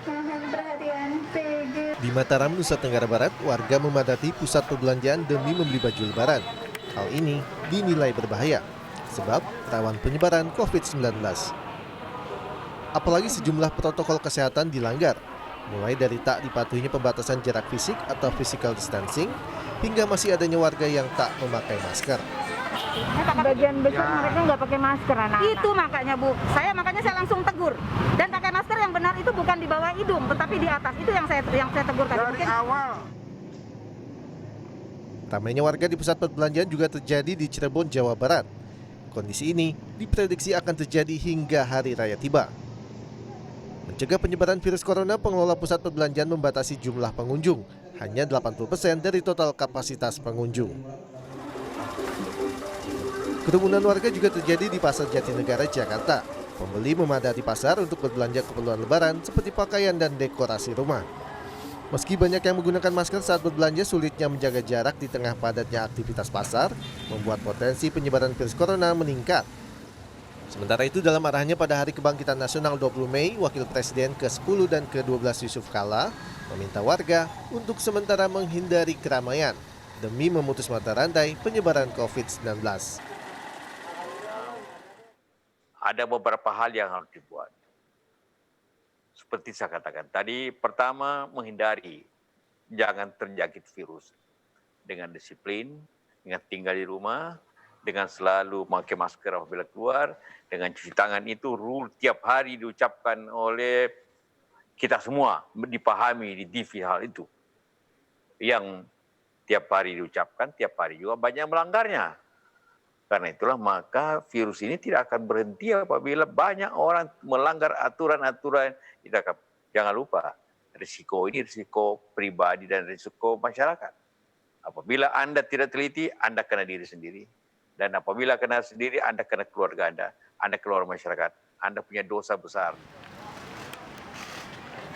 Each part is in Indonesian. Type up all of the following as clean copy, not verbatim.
Mohon perhatian PG. Di Mataram, Nusa Tenggara Barat, warga memadati pusat perbelanjaan demi membeli baju lebaran. Hal ini dinilai berbahaya, sebab rawan penyebaran COVID-19. Apalagi sejumlah protokol kesehatan dilanggar, mulai dari tak dipatuhinya pembatasan jarak fisik atau physical distancing, hingga masih adanya warga yang tak memakai masker. Bagian besar mereka nggak pakai masker, anak-anak. Itu makanya Bu, makanya saya langsung tegur. Dan pakai masker yang benar itu bukan di bawah hidung, tetapi di atas. Itu yang saya tegur tadi. Dari awal. Ramainya warga di pusat perbelanjaan juga terjadi di Cirebon, Jawa Barat. Kondisi ini diprediksi akan terjadi hingga hari raya tiba. Mencegah penyebaran virus corona, pengelola pusat perbelanjaan membatasi jumlah pengunjung, hanya 80% dari total kapasitas pengunjung. Kerumunan warga juga terjadi di Pasar Jatinegara, Jakarta. Pembeli memadati pasar untuk berbelanja keperluan lebaran seperti pakaian dan dekorasi rumah. Meski banyak yang menggunakan masker saat berbelanja, sulitnya menjaga jarak di tengah padatnya aktivitas pasar membuat potensi penyebaran virus corona meningkat. Sementara itu, dalam arahannya pada Hari Kebangkitan Nasional 20 Mei, Wakil Presiden ke-10 dan ke-12 Yusuf Kala meminta warga untuk sementara menghindari keramaian demi memutus mata rantai penyebaran COVID-19. Ada beberapa hal yang harus dibuat. Seperti saya katakan tadi, pertama menghindari jangan terjangkit virus dengan disiplin, dengan tinggal di rumah, dengan selalu memakai masker apabila keluar, dengan cuci tangan itu rule tiap hari diucapkan oleh kita semua, dipahami di TV hal itu. Yang tiap hari diucapkan, tiap hari juga banyak melanggarnya. Karena itulah maka virus ini tidak akan berhenti apabila banyak orang melanggar aturan-aturan. Jangan lupa, risiko ini risiko pribadi dan risiko masyarakat. Apabila Anda tidak teliti, Anda kena diri sendiri. Dan apabila kena sendiri, Anda kena keluarga Anda keluar masyarakat. Anda punya dosa besar.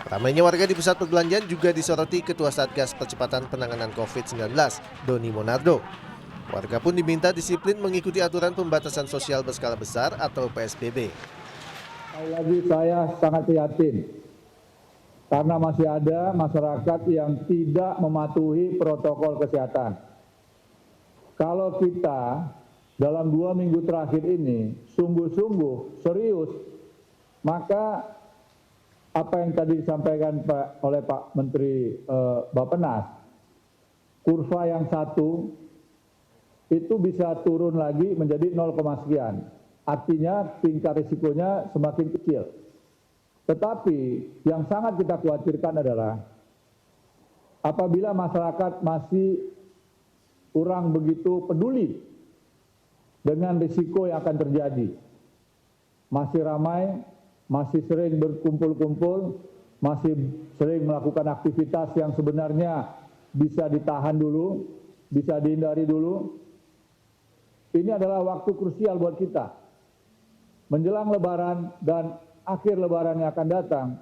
Ramainya warga di pusat perbelanjaan juga disoroti Ketua Satgas Percepatan Penanganan COVID-19, Doni Monardo. Warga pun diminta disiplin mengikuti aturan pembatasan sosial berskala besar atau PSBB. Sekali lagi saya sangat prihatin karena masih ada masyarakat yang tidak mematuhi protokol kesehatan. Kalau kita dalam 2 minggu terakhir ini sungguh-sungguh serius, maka apa yang tadi disampaikan oleh Pak Menteri Bappenas, kurva yang satu itu bisa turun lagi menjadi 0, sekian. Artinya tingkat risikonya semakin kecil. Tetapi yang sangat kita khawatirkan adalah apabila masyarakat masih kurang begitu peduli dengan risiko yang akan terjadi. Masih ramai, masih sering berkumpul-kumpul, masih sering melakukan aktivitas yang sebenarnya bisa ditahan dulu, bisa dihindari dulu. Ini adalah waktu krusial buat kita. Menjelang Lebaran dan akhir Lebaran yang akan datang.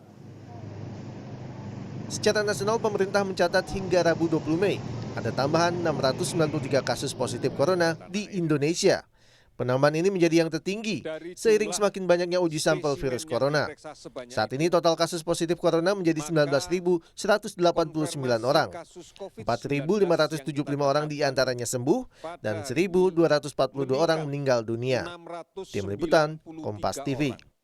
Secara nasional, pemerintah mencatat hingga Rabu 20 Mei, ada tambahan 693 kasus positif corona di Indonesia. Penambahan ini menjadi yang tertinggi seiring semakin banyaknya uji sampel virus corona. Saat ini total kasus positif corona menjadi 19.189 orang. 4.575 orang diantaranya sembuh dan 1.242 orang meninggal dunia. Tim Liputan, Kompas TV.